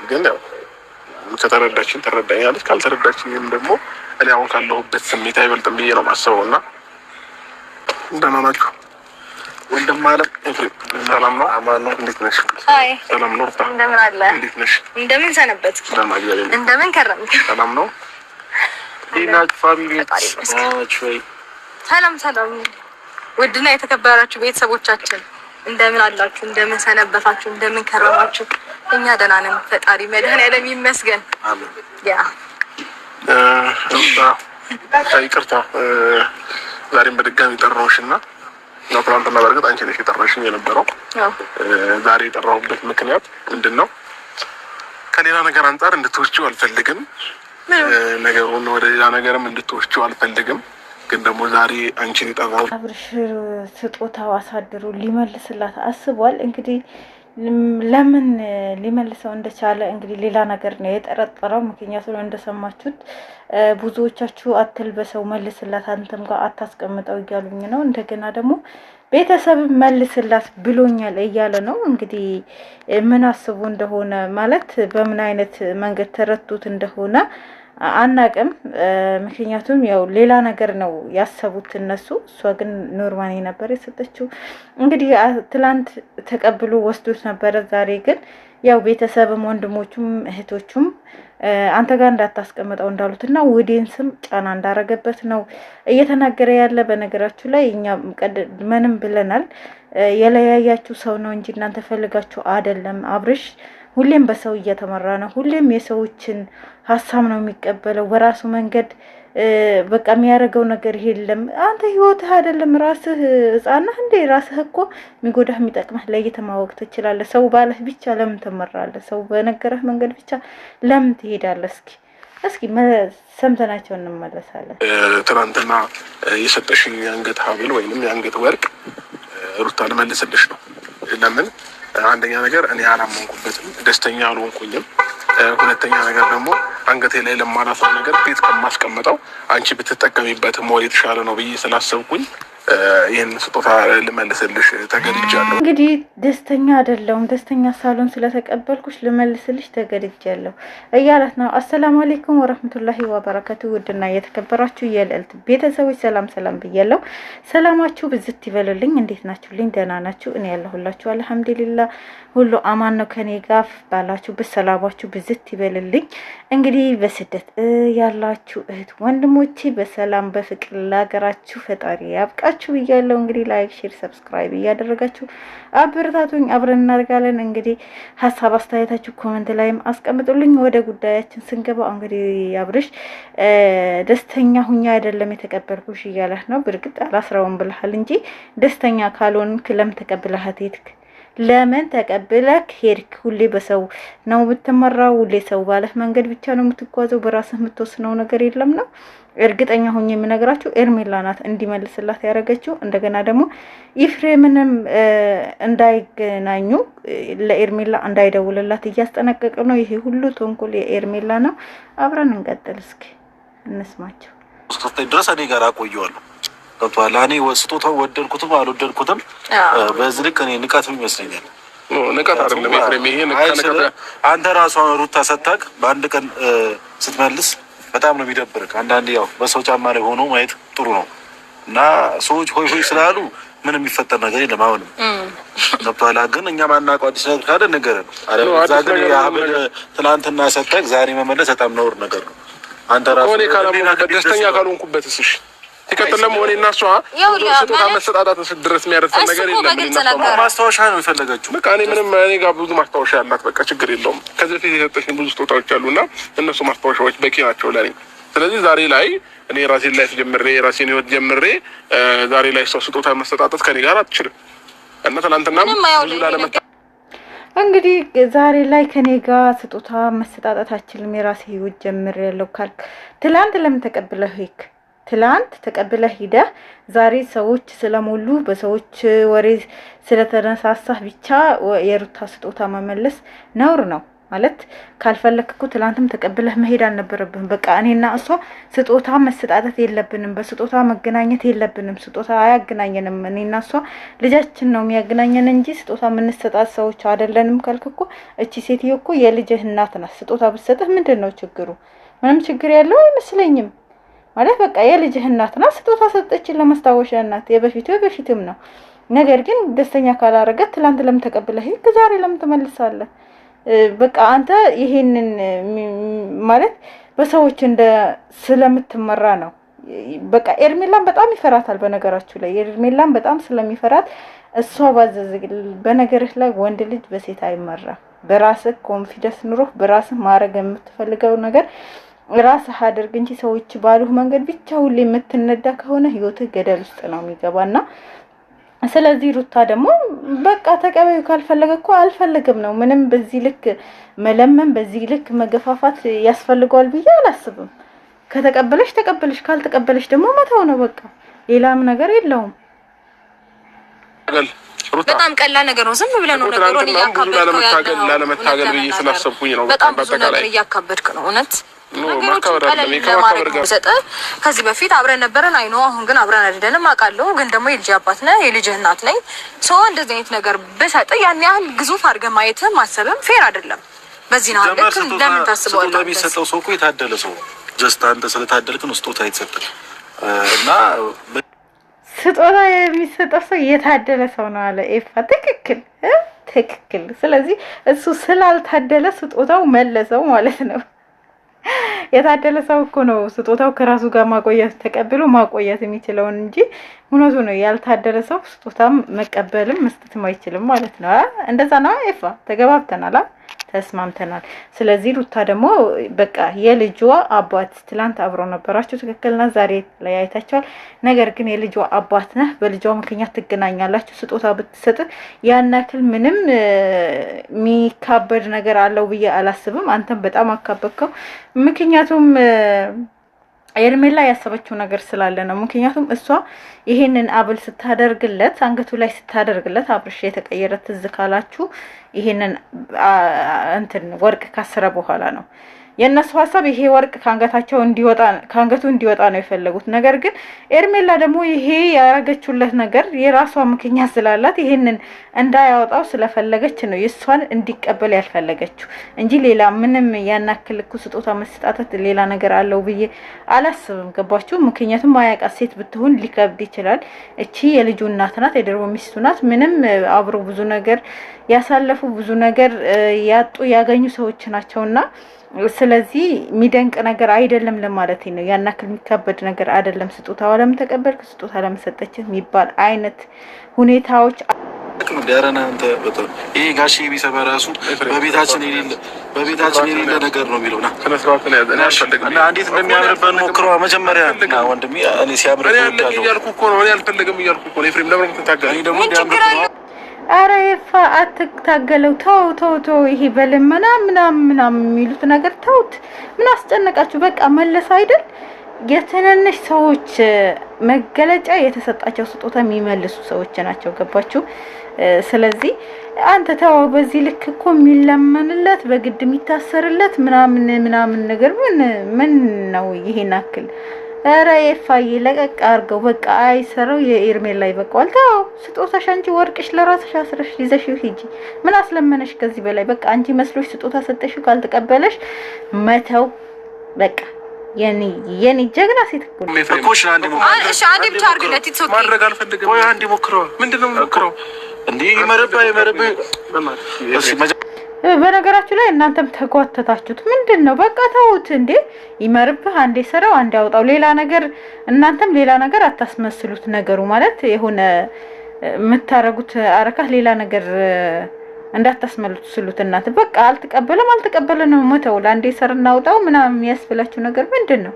ግን ያው ከተረዳችን ተረዳኛለች፣ ካልተረዳችኝም ደግሞ እኔ አሁን ካለሁበት ስሜት አይበልጥም ብዬ ነው የማስበው። እና ደህና ናችሁ? ወንድም አለም ሰላም ነው? አማን ነው? እንዴት ነሽ? አይ ሰላም ነው። እንደምን አለ? እንዴት ነሽ? እንደምን ሰነበት? እንደምን ከረምክ? ሰላም ነው። ዲናት ፋሚሊ ሰላም ሰላም። ውድና የተከበራችሁ ቤተሰቦቻችን እንደምን አላችሁ? እንደምን ሰነበታችሁ? እንደምን ከረማችሁ? እኛ ደህና ነን፣ ፈጣሪ መድኃኔዓለም ይመስገን። አሜን። ያ ይቅርታ ዛሬም በድጋሚ ጠራሁሽና ነው ትናንትና በርግጥ አንቺ ነሽ የጠራሽኝ የነበረው። ዛሬ የጠራሁበት ምክንያት ምንድነው? ከሌላ ነገር አንፃር እንድትወስጂው አልፈልግም። ነገሩን ወደ ሌላ ነገርም እንድትወስጂው አልፈልግም። ግን ደግሞ ዛሬ አንቺን የጠራሁት አብርሽ ስጦታው አሳድሮ ሊመልስላት አስቧል። እንግዲህ ለምን ሊመልሰው እንደቻለ እንግዲህ ሌላ ነገር ነው የጠረጠረው። ምክንያቱም እንደሰማችሁት ብዙዎቻችሁ አትልበሰው መልስላት፣ አንተም ጋር አታስቀምጠው እያሉኝ ነው። እንደገና ደግሞ ቤተሰብ መልስላት ብሎኛል እያለ ነው። እንግዲህ ምን አስቡ እንደሆነ ማለት በምን አይነት መንገድ ተረቱት እንደሆነ አናቅም። ምክንያቱም ያው ሌላ ነገር ነው ያሰቡት እነሱ። እሷ ግን ኖርማሊ ነበር የሰጠችው። እንግዲህ ትላንት ተቀብሎ ወስዶት ነበረ። ዛሬ ግን ያው ቤተሰብም ወንድሞቹም እህቶቹም አንተ ጋር እንዳታስቀምጠው እንዳሉትና ውዴን ስም ጫና እንዳረገበት ነው እየተናገረ ያለ። በነገራችሁ ላይ እኛ ምንም ብለናል፣ የለያያችሁ ሰው ነው እንጂ እናንተ ፈልጋችሁ አይደለም። አብርሽ ሁሌም በሰው እየተመራ ነው። ሁሌም የሰዎችን ሀሳብ ነው የሚቀበለው። በራሱ መንገድ በቃ የሚያደርገው ነገር የለም። አንተ ህይወትህ አይደለም ራስህ ህፃናህ እንዴ? ራስህ እኮ የሚጎዳህ የሚጠቅመህ ለይተህ ማወቅ ትችላለህ። ሰው ባለህ ብቻ ለምን ትመራለህ? ሰው በነገረህ መንገድ ብቻ ለምን ትሄዳለህ? እስኪ ሰምተናቸው እንመለሳለን። ትናንትና የሰጠሽኝ የአንገት ሀብል ወይንም የአንገት ወርቅ ሩታ ልመልስልሽ ነው። ለምን? አንደኛ ነገር እኔ አላመንኩበትም፣ ደስተኛ አልሆንኩኝም። ሁለተኛ ነገር ደግሞ አንገቴ ላይ ለማላሰው ነገር ቤት ከማስቀምጠው አንቺ ብትጠቀሚበት ሞር የተሻለ ነው ብዬ ስላሰብኩኝ ይህን ስጦታ ልመልስልሽ ተገድጃለሁ። እንግዲህ ደስተኛ አይደለሁም፣ ደስተኛ ሳሎን ስለተቀበልኩሽ ልመልስልሽ ተገድጃለሁ እያለት ነው። አሰላሙ አለይኩም ወረህመቱላሂ ወበረካቱ። ውድና የተከበራችሁ የልዕልት ቤተሰቦች ሰላም ሰላም ብያለሁ። ሰላማችሁ ብዝት ይበልልኝ። እንዴት ናችሁልኝ? ደህና ናችሁ? እኔ ያለሁላችሁ አልሐምዱሊላህ ሁሉ አማን ነው። ከኔ ጋር ባላችሁ በሰላማችሁ ብዝት ይበልልኝ። እንግዲህ በስደት ያላችሁ እህት ወንድሞቼ በሰላም በፍቅር ለሀገራችሁ ፈጣሪ ያብቃችሁ ብያለሁ። እንግዲህ ላይክ፣ ሼር፣ ሰብስክራይብ እያደረጋችሁ አበረታቱኝ። አብረን እናደርጋለን። እንግዲህ ሀሳብ አስተያየታችሁ ኮሜንት ላይም አስቀምጡልኝ። ወደ ጉዳያችን ስንገባ እንግዲህ አብርሽ ደስተኛ ሁኛ አይደለም የተቀበልኩሽ እያለህ ነው። በእርግጥ አላስራውም ብለሃል እንጂ ደስተኛ ካልሆንክ ለምን ተቀብለሃት ሄድክ? ለምን ተቀብለክ ሄድክ? ሁሌ በሰው ነው የምትመራው። ሁሌ ሰው ባለህ መንገድ ብቻ ነው የምትጓዘው። በራስህ የምትወስነው ነገር የለም ነው። እርግጠኛ ሆኜ የምነግራችሁ ኤርሜላ ናት እንዲመልስላት ያደረገችው። እንደገና ደግሞ ኢፍሬምንም እንዳይገናኙ ለኤርሜላ እንዳይደውልላት እያስጠነቀቀ ነው። ይሄ ሁሉ ተንኮል የኤርሜላ ነው። አብረን እንቀጥል እስኪ እንስማቸው። ድረስ እኔ ጋር አቆየዋለሁ። ገብቶሃል? እኔ ስጦታው ወደድኩትም አልወደድኩትም በዚህ ልክ እኔ ንቀትም ይመስለኛል። ንቀት አይደለም ኤፍሬም፣ ይሄ ንቀት አንተ ራሷ ሩታ ሰታክ በአንድ ቀን ስትመልስ በጣም ነው የሚደብርክ። አንዳንዴ ያው በሰው ጫማ ላይ ሆኖ ማየት ጥሩ ነው እና ሰዎች ሆይ ሆይ ስላሉ ምን የሚፈጠር ነገር የለም። አሁንም ገብቶሃል? ግን እኛ ማናውቀው አዲስ ነገር ካለ ንገረን። አለዛ ግን ያህል ትናንትና ሰታክ ዛሬ መመለስ በጣም ነውር ነገር ነው። አንተ ራሱ እኔ ካላመንኩበት ደስተኛ ካልሆንኩበት እሺ ተከተለም ሆነ እና እሷ ስጦታ መሰጣጣት ድረስ የሚያደርሰን ነገር የለም። ማስታወሻ ነው የፈለገችው። በቃ እኔ ምንም እኔ ጋር ብዙ ማስታወሻ ያላት በቃ ችግር የለውም። ከዚህ በፊት የሰጠሽኝ ብዙ ስጦታዎች አሉና እነሱ ማስታወሻዎች በቂ ናቸው ለኔ። ስለዚህ ዛሬ ላይ እኔ ራሴን ላይ ጀምሬ ራሴን ህይወት ጀምሬ ዛሬ ላይ እሷ ስጦታ መሰጣጣት ከኔ ጋር አትችልም እና ትናንትና ብዙ ላለመጣ እንግዲህ ዛሬ ላይ ከኔ ጋር ስጦታ መሰጣጣት አትችልም። የራሴ ህይወት ጀምሬያለሁ ካልክ ትላንት ለምን ተቀብለህ ሄድክ? ትላንት ተቀብለህ ሂደህ ዛሬ ሰዎች ስለሞሉ በሰዎች ወሬ ስለተነሳሳህ ብቻ የሩታ ስጦታ መመለስ ነውር ነው። ማለት ካልፈለክ እኮ ትላንትም ተቀብለህ መሄድ አልነበረብህም። በቃ እኔና እሷ ስጦታ መሰጣጠት የለብንም፣ በስጦታ መገናኘት የለብንም። ስጦታ አያገናኘንም። እኔና እሷ ልጃችን ነው የሚያገናኘን እንጂ ስጦታ የምንሰጣት ሰዎች አይደለንም ካልክ እኮ እቺ ሴትዮ እኮ የልጅህ እናት ናት። ስጦታ ብትሰጥህ ምንድን ነው ችግሩ? ምንም ችግር ያለው አይመስለኝም። ማለት በቃ የልጅህ እናት ናት፣ ስጦታ ሰጠችን ለማስታወሻ እናት። የበፊትም ነው። ነገር ግን ደስተኛ ካላረገት ትላንት ለምን ተቀብለህ ዛሬ ለምን ትመልሳለህ? በቃ አንተ ይሄንን ማለት በሰዎች እንደ ስለምትመራ ነው። በቃ ኤርሜላን በጣም ይፈራታል። በነገራችሁ ላይ ኤርሜላን በጣም ስለሚፈራት እሷ በነገርህ ላይ ወንድ ልጅ በሴት አይመራም። በራስህ ኮንፊደንስ ኑሮህ በራስህ ማድረግ የምትፈልገው ነገር ራስህ አድርግ እንጂ ሰዎች ባሉህ መንገድ ብቻ ሁሌ የምትነዳ ከሆነ ህይወትህ ገደል ውስጥ ነው የሚገባና ስለዚህ ሩታ ደግሞ በቃ ተቀበዩ ካልፈለገ እኮ አልፈልግም ነው። ምንም በዚህ ልክ መለመን በዚህ ልክ መገፋፋት ያስፈልገዋል ብዬ አላስብም። ከተቀበለሽ ተቀበለሽ፣ ካልተቀበለሽ ደግሞ መተው ነው በቃ። ሌላም ነገር የለውም። በጣም ቀላል ነገር ነው። ዝም ብለህ ነው ነገሩን እያካበድክ ነው። ላለመታገል ብዬ ስላሰብኩኝ ነው። በጣም ብዙ ነገር እያካበድክ ነው እውነት። ከዚህ በፊት አብረን ነበረን አይኖ፣ አሁን ግን አብረን አይደለንም አውቃለሁ። ግን ደግሞ የልጅ አባት ነህ፣ የልጅ እናት ነኝ። ሰው እንደዚህ አይነት ነገር ብሰጥ ያን ያህል ግዙፍ አድርገህ ማየትህ ማሰብም ፌር አይደለም። በዚህ ነው ልክ እንደምን ታስበዋለህ? ስጦታ የሚሰጠው ሰው እኮ የታደለ ሰው ጀስት አንተ ስለታደልክ ነው ስጦታ የተሰጠህ እና ስጦታ የሚሰጠው ሰው የታደለ ሰው ነው አለ ኤፋ። ትክክል። ስለዚህ እሱ ስላልታደለ ስጦታው መለሰው ማለት ነው። የታደለ ሰው እኮ ነው ስጦታው ከራሱ ጋር ማቆየት ተቀብሎ ማቆየት የሚችለውን እንጂ እውነቱ ነው። ያልታደለ ሰው ስጦታም መቀበልም መስጠትም አይችልም ማለት ነው። እንደዛ ነው ኤፋ። ተገባብተናል፣ ተስማምተናል። ስለዚህ ሩታ ደግሞ በቃ የልጇ አባት ትላንት አብረው ነበራችሁ፣ ትክክልና ዛሬ ላይ አይታችኋል። ነገር ግን የልጇ አባት ነህ፣ በልጇ ምክንያት ትገናኛላችሁ። ስጦታ ብትሰጥ ያን ያክል ምንም የሚካበድ ነገር አለው ብዬ አላስብም። አንተም በጣም አካበድከው። ምክንያቱም ኤርሜላ ያሰበችው ነገር ስላለ ነው። ምክንያቱም እሷ ይሄንን አብል ስታደርግለት አንገቱ ላይ ስታደርግለት አብርሽ የተቀየረ ትዝ ካላችሁ ይሄንን እንትን ወርቅ ካሰረ በኋላ ነው የነሱ ሐሳብ። ይሄ ወርቅ ካንገታቸው እንዲወጣ ካንገቱ እንዲወጣ ነው የፈለጉት። ነገር ግን ኤርሜላ ደግሞ ይሄ ያረገችውለት ነገር የራሷ ምክንያት ስላላት ይሄንን እንዳያወጣው ስለፈለገች ነው የሷን እንዲቀበል ያልፈለገችው እንጂ ሌላ ምንም ያናክልኩ ስጦታ መስጣታት ሌላ ነገር አለው ብዬ አላስብም። ገባችሁ? ምክንያቱም ማያውቃት ሴት ብትሆን ሊከብድ ይችላል። እቺ የልጁ እናት ናት፣ የደርቦ ሚስቱ ናት። ምንም አብሮ ብዙ ነገር ያሳለፉ ብዙ ነገር ያጡ ያገኙ ሰዎች ናቸውና ስለዚህ የሚደንቅ ነገር አይደለም ለማለት ነው። ያን ያክል የሚከበድ ነገር አይደለም። ስጦታው ለምን ተቀበልክ፣ ስጦታ ለምን ሰጠች የሚባል አይነት ሁኔታዎች ዳረና አንተ በጣም ይሄ ጋሼ ቢሰባ ራሱ በቤታችን የሌለ ነገር ነው የሚለውና ተነስራው ያዘ እኔ አልፈልግም እና እንዴት እንደሚያምርብን ሞክረው መጀመሪያ እና ወንድሜ እኔ ሲያምር እያልኩ እኮ ነው። እኔ አልፈልግም እያልኩ እኮ ነው። ኤፍሬም ለምን ትታገል? እኔ ደግሞ እንዲያምር ነው። አረ ይፋ አትታገለው። ተው። ይሄ በለመና ምናምን የሚሉት ነገር ተውት። ምን አስጨነቃችሁ? በቃ መለስ አይደል? የትንንሽ ሰዎች መገለጫ የተሰጣቸው ስጦታ የሚመልሱ ሰዎች ናቸው። ገባችሁ? ስለዚህ አንተ ተው። በዚህ ልክ እኮ የሚለመንለት በግድ የሚታሰርለት ምናምን ነገር ምን ነው ይሄን አክል? ኧረ የፋዬ ለቀቅ አድርገው በቃ አይሰራው። የኤርሜላ ላይ በቃዋል። ተው ስጦታሽ አንቺ ወርቅሽ ለራስሽ አስረሽ ይዘሽው ሂጂ። ምን አስለመነሽ ከዚህ በላይ? በቃ አንቺ መስሎሽ ስጦታ ሰጠሽው ካልተቀበለሽ መተው በቃ። የኔ ጀግና ሴት እኮ ነው። እኮሽ አንዴ ብቻ አድርግለት። ይትሶ ማድረግ አልፈልግም። ወይ አንዴ ሞክረው። ምንድነው ሞክረው እንዴ? ይመረባ እሺ በነገራችሁ ላይ እናንተም ተጓተታችሁት። ምንድነው? በቃ ተውት እንዴ። ይመርብህ አንዴ ሰራው አንዴ አውጣው። ሌላ ነገር እናንተም ሌላ ነገር አታስመስሉት። ነገሩ ማለት የሆነ የምታረጉት አረካት ሌላ ነገር እንዳታስመሉት ስሉት እናንተ በቃ አልተቀበለ ነው መተው። ለአንዴ ሰር እናውጣው ምናምን የሚያስብላችሁ ነገር ምንድነው?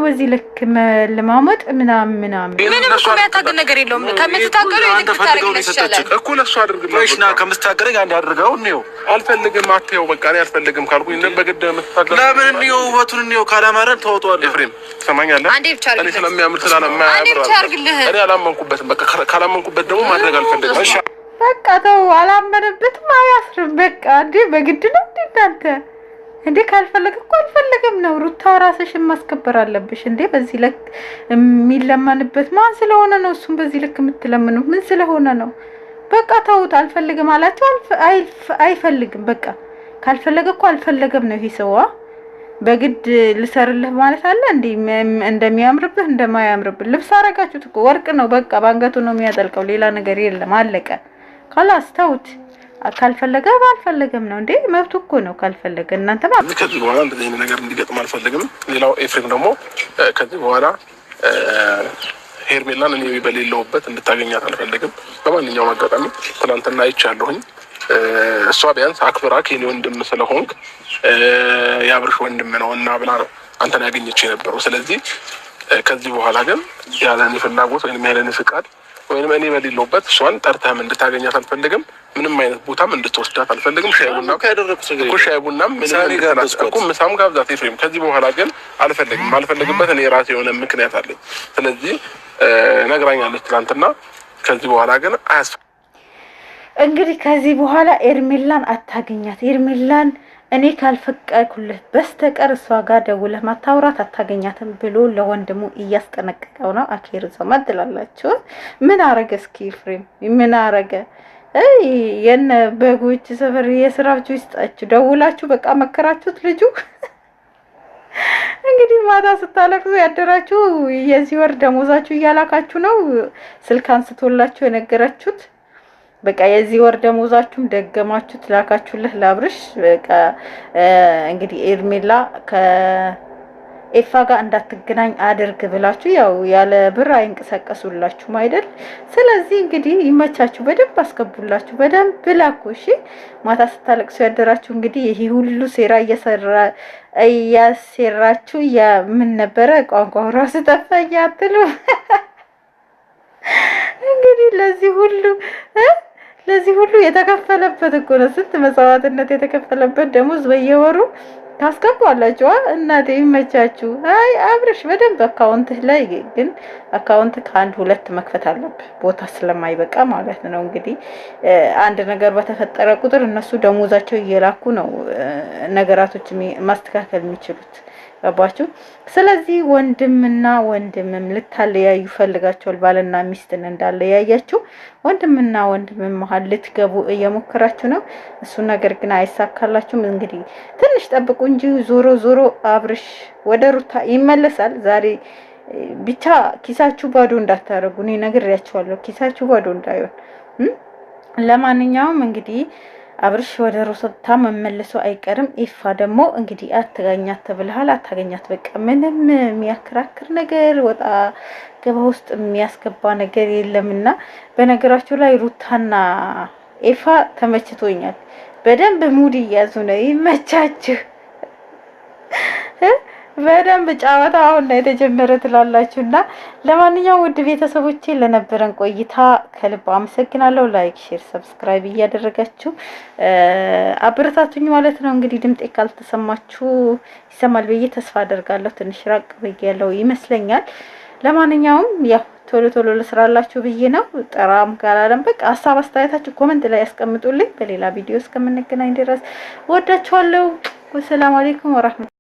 በዚህ ልክ መለማመጥ ምናምን ምንም እኮ የሚያታገል ነገር የለውም። ከምትታገሉ ይልቅ ታረጋለህ ይችላል እኮ ለሱ አድርግልኝና ከምትታገለኝ አንዴ አድርገው ነው። አልፈልግም አትየው በቃ እኔ አልፈልግም ካልኩኝ በግድ የምትታገል ለምን ነው ውበቱን ነው ካላማረን ተወጣዋለህ። ኤፍሬም ትሰማኛለህ? አንዴ ብቻ አድርግልህ። እኔ ስለሚያምር ስለማያምር አንዴ ብቻ አድርግልህ። እኔ አላመንኩበትም። በቃ ካላመንኩበት ደግሞ ማድረግ አልፈልግም። እሺ በቃ ተው። አላመነበትም አያስርም። በቃ እንዴ በግድ ነው እንዴ እናንተ እንዴ? ካልፈለገ እኮ አልፈለገም ነው። ሩታ ራስሽን ማስከበር አለብሽ እንዴ? በዚህ ልክ የሚለመንበት ማን ስለሆነ ነው? እሱም በዚህ ልክ የምትለምኑ ምን ስለሆነ ነው? በቃ ተውት። አልፈልግም አላቸው፣ አይፈልግም። በቃ ካልፈለገ እኮ አልፈለገም ነው። ይሄ ሰው በግድ ልሰርልህ ማለት አለ እንዴ? እንደሚያምርብህ እንደማያምርብህ ልብስ አረጋችሁት እኮ ወርቅ ነው። በቃ ባንገቱ ነው የሚያጠልቀው፣ ሌላ ነገር የለም። አለቀ። ካላስ ተውት። ካልፈለገ ባልፈለገም ነው እንዴ? መብቱ እኮ ነው ካልፈለገ። እናንተ ከዚህ በኋላ እንደዚህ አይነት ነገር እንዲገጥም አልፈልግም። ሌላው ኤፍሬም ደግሞ ከዚህ በኋላ ሄርሜላን እኔ በሌለውበት እንድታገኛት አልፈልግም። በማንኛውም አጋጣሚ ትናንትና አይቻለሁኝ። እሷ ቢያንስ አክብራ ከኔ ወንድም ስለሆንክ የአብርሽ ወንድም ነው እና ብላ ነው አንተን ያገኘች የነበረው። ስለዚህ ከዚህ በኋላ ግን ያለኔ ፍላጎት ወይም ያለኔ ፍቃድ ወይም እኔ በሌለውበት እሷን ጠርተህም እንድታገኛት አልፈልግም። ምንም አይነት ቦታም እንድትወስዳት አልፈልግም። ሻይ ቡናም ምሳም ጋብዛት ኤፍሬም። ከዚህ በኋላ ግን አልፈልግም። አልፈልግበት እኔ ራሴ የሆነ ምክንያት አለኝ። ስለዚህ ነግራኛለች ትናንትና። ከዚህ በኋላ ግን እንግዲህ ከዚህ በኋላ ኤርሜላን አታገኛት። ኤርሜላን እኔ ካልፈቀድኩልህ በስተቀር እሷ ጋር ደውለህ ማታውራት አታገኛትም ብሎ ለወንድሙ እያስጠነቀቀው ነው። አኬር ዘመድ ትላላችሁ። ምን አረገ እስኪ ኤፍሬም? ምን አረገ? የነ በጎች ሰፈር የስራችሁ ይስጣችሁ። ደውላችሁ በቃ መከራችሁት ልጁ። እንግዲህ ማታ ስታለቅሱ ያደራችሁ የዚህ ወር ደሞዛችሁ እያላካችሁ ነው። ስልክ አንስቶላችሁ የነገራችሁት በቃ የዚህ ወር ደሞዛችሁም ደገማችሁ ትላካችሁልህ ለአብርሽ። በቃ እንግዲህ ኤርሜላ ከኤፋ ጋር እንዳትገናኝ አድርግ ብላችሁ ያው ያለ ብር አይንቀሳቀሱላችሁም አይደል? ስለዚህ እንግዲህ ይመቻችሁ፣ በደንብ አስገቡላችሁ፣ በደንብ ብላኩ። እሺ ማታ ስታለቅሱ ያደራችሁ እንግዲህ ይሄ ሁሉ ሴራ እያሰራችሁ ምን ነበረ ቋንቋው ራሱ ጠፋኝ አትሉ። እንግዲህ ለዚህ ሁሉ የተከፈለበት እኮ ነው። ስንት መስዋዕትነት የተከፈለበት ደሞዝ በየወሩ ታስገባላችሁ። እናቴ ይመቻችሁ። አይ አብርሽ በደንብ አካውንትህ ላይ ግን አካውንት ከአንድ ሁለት መክፈት አለብህ፣ ቦታ ስለማይበቃ ማለት ነው። እንግዲህ አንድ ነገር በተፈጠረ ቁጥር እነሱ ደሞዛቸው እየላኩ ነው ነገራቶች ማስተካከል የሚችሉት። ገባችሁ? ስለዚህ ወንድምና ወንድምም ልታለያዩ ፈልጋችኋል። ባልና ሚስትን እንዳለያያችሁ ወንድምና ወንድምም መሀል ልትገቡ እየሞከራችሁ ነው። እሱ ነገር ግን አይሳካላችሁም። እንግዲህ ትንሽ ጠብቁ እንጂ ዞሮ ዞሮ አብርሽ ወደ ሩታ ይመለሳል። ዛሬ ብቻ ኪሳችሁ ባዶ እንዳታረጉ። እኔ ነግሬያችኋለሁ፣ ኪሳችሁ ባዶ እንዳይሆን። ለማንኛውም እንግዲህ አብርሽ ወደ ሩታ መመለሱ አይቀርም። ኢፋ ደግሞ እንግዲህ አትገኛት ተብለሃል፣ አታገኛት። በቃ ምንም የሚያከራክር ነገር ወጣ ገባ ውስጥ የሚያስገባ ነገር የለምና በነገራችሁ ላይ ሩታና ኢፋ ተመችቶኛል። በደንብ ሙድ እያዙ ነው። ይመቻችሁ። በደንብ ጨዋታ አሁን ላይ የተጀመረ ትላላችሁና ለማንኛውም ውድ ቤተሰቦቼ ለነበረን ቆይታ ከልብ አመሰግናለሁ። ላይክ፣ ሼር፣ ሰብስክራይብ እያደረጋችሁ አበረታቱኝ ማለት ነው። እንግዲህ ድምጤ ካልተሰማችሁ ይሰማል ብዬ ተስፋ አደርጋለሁ። ትንሽ ራቅ ብያለሁ ይመስለኛል። ለማንኛውም ያው ቶሎ ልስራላችሁ ብዬ ነው። ጠራም ካላለም በቃ ሀሳብ አስተያየታችሁ ኮሜንት ላይ ያስቀምጡልኝ። በሌላ ቪዲዮ እስከምንገናኝ ድረስ ወዳችኋለሁ። ወሰላሙ አለይኩም ወራህመቱላሂ